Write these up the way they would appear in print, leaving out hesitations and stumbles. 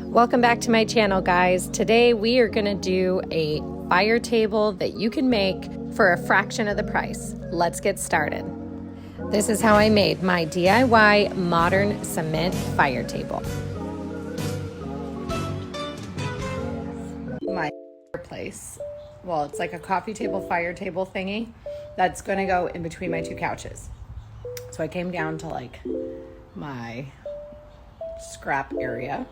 Welcome back to my channel, guys. Today we are gonna do a fire table that you can make for a fraction of the price. Let's get started. This is how I made my DIY modern cement fire table. My fireplace, well, it's like a coffee table, fire table thingy that's gonna go in between my two couches. So I came down to like my scrap area.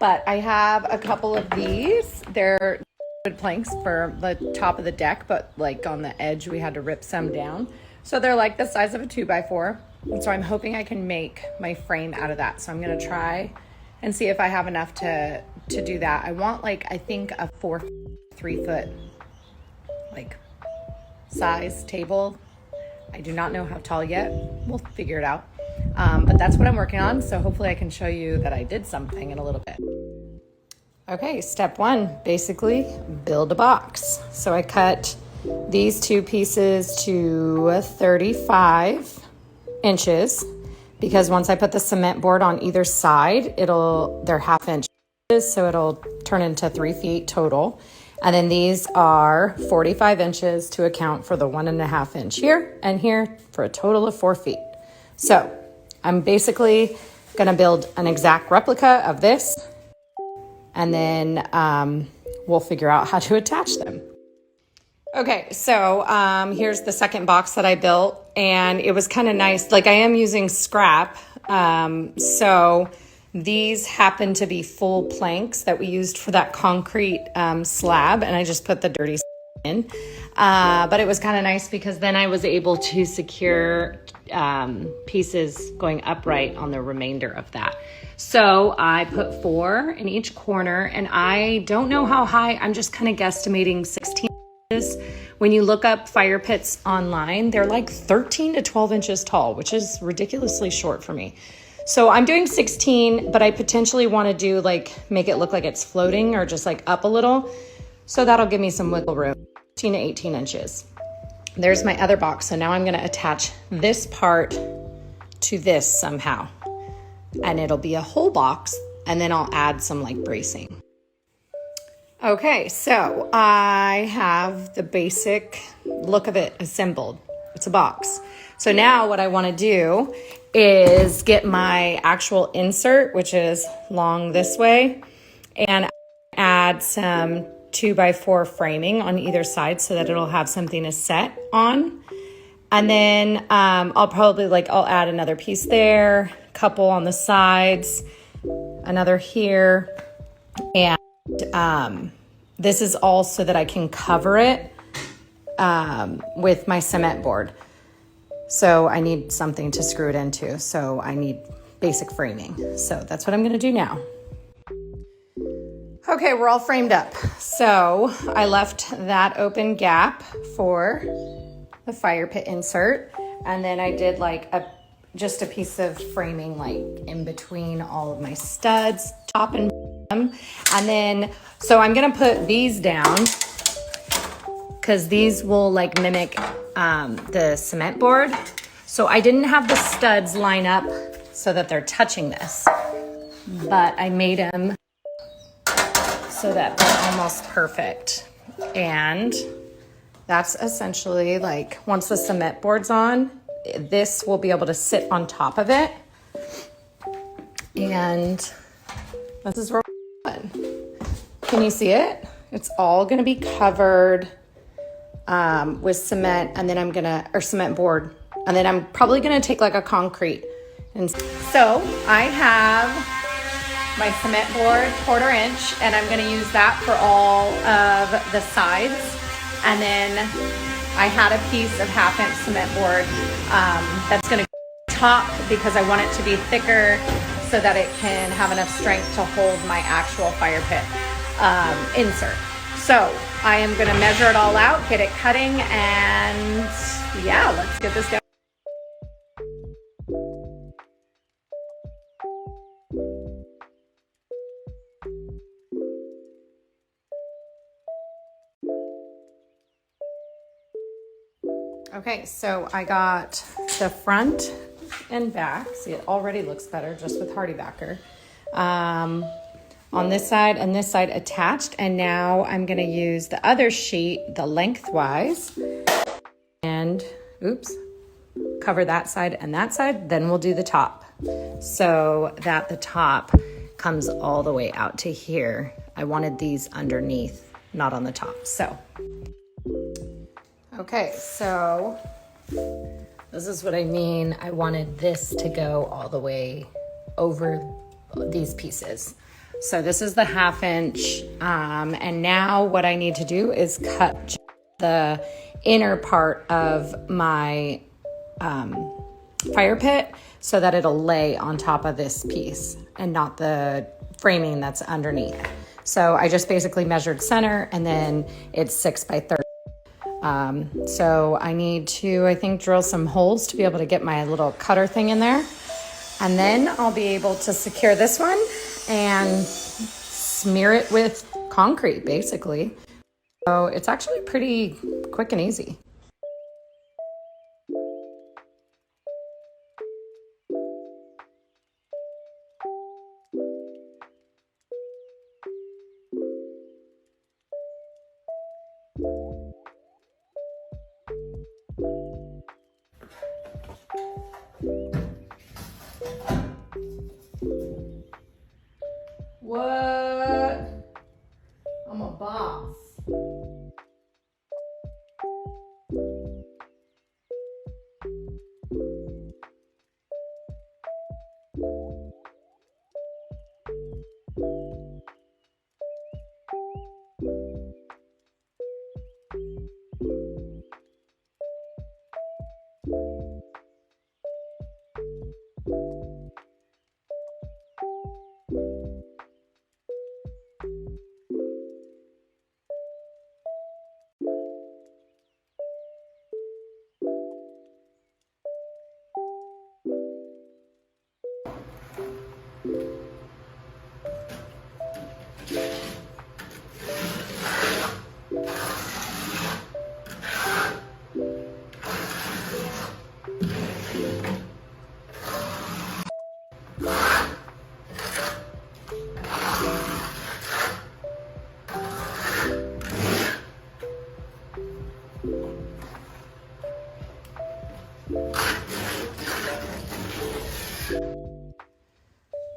But I have a couple of these. They're wood planks for the top of the deck, but like on the edge, we had to rip some down. So they're like the size of a 2x4. And so I'm hoping I can make my frame out of that. So I'm gonna try and see if I have enough to do that. I want like, I think a 3 foot like size table. I do not know how tall yet. We'll figure it out. But that's what I'm working on. So hopefully I can show you that I did something in a little bit. Okay, step one, basically build a box. So I cut these two pieces to 35 inches because once I put the cement board on either side, they're 1/2 inches, so it'll turn into 3 feet total. And then these are 45 inches to account for the 1.5 inch here and here for a total of 4 feet. So I'm basically gonna build an exact replica of this, and then we'll figure out how to attach them. Okay, so here's the second box that I built, and it was kind of nice. Like, I am using scrap, so these happen to be full planks that we used for that concrete slab, and I just put the dirty in. But it was kind of nice because then I was able to secure pieces going upright on the remainder of that. So I put 4 in each corner, and I don't know how high. I'm just kind of guesstimating 16 inches. When you look up fire pits online, they're like 13 to 12 inches tall, which is ridiculously short for me. So I'm doing 16, but I potentially want to do make it look like it's floating or just like up a little. So that'll give me some wiggle room, 15 to 18 inches. There's my other box. So now I'm going to attach this part to this somehow, and it'll be a whole box, and then I'll add some like bracing. Okay, so I have the basic look of it assembled. It's a box. So now what I want to do is get my actual insert, which is long this way, and add some 2x4 framing on either side so that it'll have something to set on. And then I'll probably I'll add another piece there, couple on the sides, another here. And this is all so that I can cover it with my cement board. So I need something to screw it into. So I need basic framing. So that's what I'm gonna do now. Okay, we're all framed up. So I left that open gap for the fire pit insert. And then I did just a piece of framing in between all of my studs, top and bottom. And then, so I'm gonna put these down because these will mimic the cement board. So I didn't have the studs line up so that they're touching this, but I made them so that they're almost perfect. And that's essentially once the cement board's on, this will be able to sit on top of it. And this is where we're going. Can you see it? It's all gonna be covered with cement, and then cement board. And then I'm probably gonna take a concrete. And so I have my cement board, 1/4 inch, and I'm gonna use that for all of the sides. And then I had a piece of 1/2 inch cement board that's gonna top because I want it to be thicker so that it can have enough strength to hold my actual fire pit insert. So I am gonna measure it all out, get it cutting, and yeah, let's get this going. Okay, so I got the front and back. See, it already looks better just with HardieBacker. on this side and this side attached. And now I'm gonna use the other sheet, the lengthwise, and oops, cover that side and that side. Then we'll do the top so that the top comes all the way out to here. I wanted these underneath, not on the top. So, okay, so this is what I mean. I wanted this to go all the way over these pieces. So this is the 1/2 inch. And now what I need to do is cut the inner part of my fire pit so that it'll lay on top of this piece and not the framing that's underneath. So I just basically measured center, and then it's 6 by 30. So I need to, I think, drill some holes to be able to get my little cutter thing in there. And then I'll be able to secure this one and smear it with concrete, basically. So it's actually pretty quick and easy. What? I'm a boss.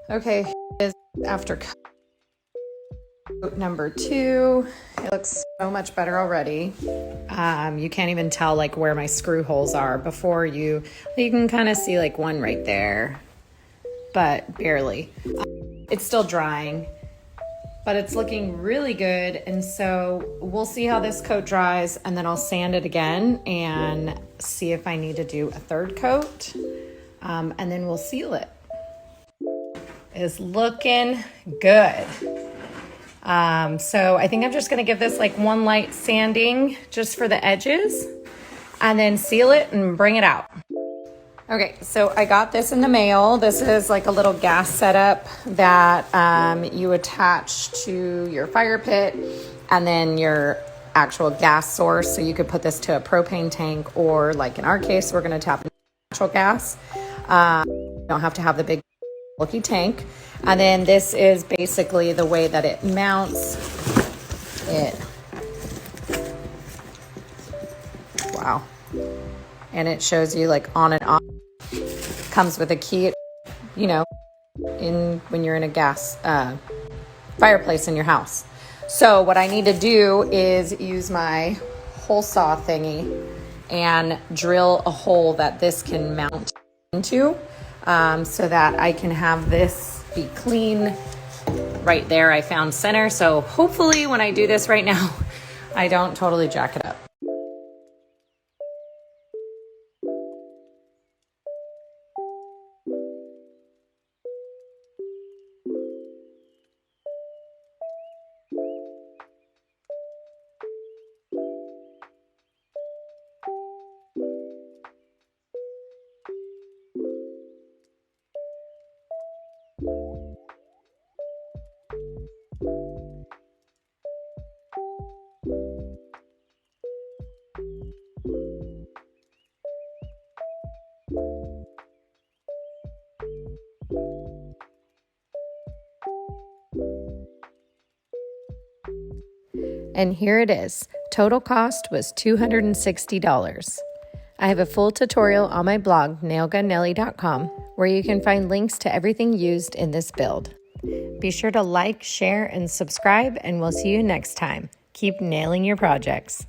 Okay, is after coat number 2. It looks so much better already. You can't even tell like where my screw holes are. Before you can kind of see like one right there, but barely. It's still drying, but it's looking really good. And so we'll see how this coat dries, and then I'll sand it again and see if I need to do a 3rd coat, and then we'll seal it. Is looking good. So I think I'm just gonna give this like one light sanding just for the edges, and then seal it and bring it out. Okay, so I got this in the mail. This is like a little gas setup that you attach to your fire pit, and then your actual gas source. So you could put this to a propane tank, or like in our case, we're gonna tap into natural gas. You don't have to have the big bulky tank. And then this is basically the way that it mounts. Wow. And it shows you like on and off. Comes with a key, you know, when you're in a gas fireplace in your house. So what I need to do is use my hole saw thingy and drill a hole that this can mount into, so that I can have this be clean right there. I found center, so hopefully when I do this right now, I don't totally jack it up. And here it is. Total cost was $260. I have a full tutorial on my blog, nailgunnelly.com, where you can find links to everything used in this build. Be sure to like, share, and subscribe, and we'll see you next time. Keep nailing your projects.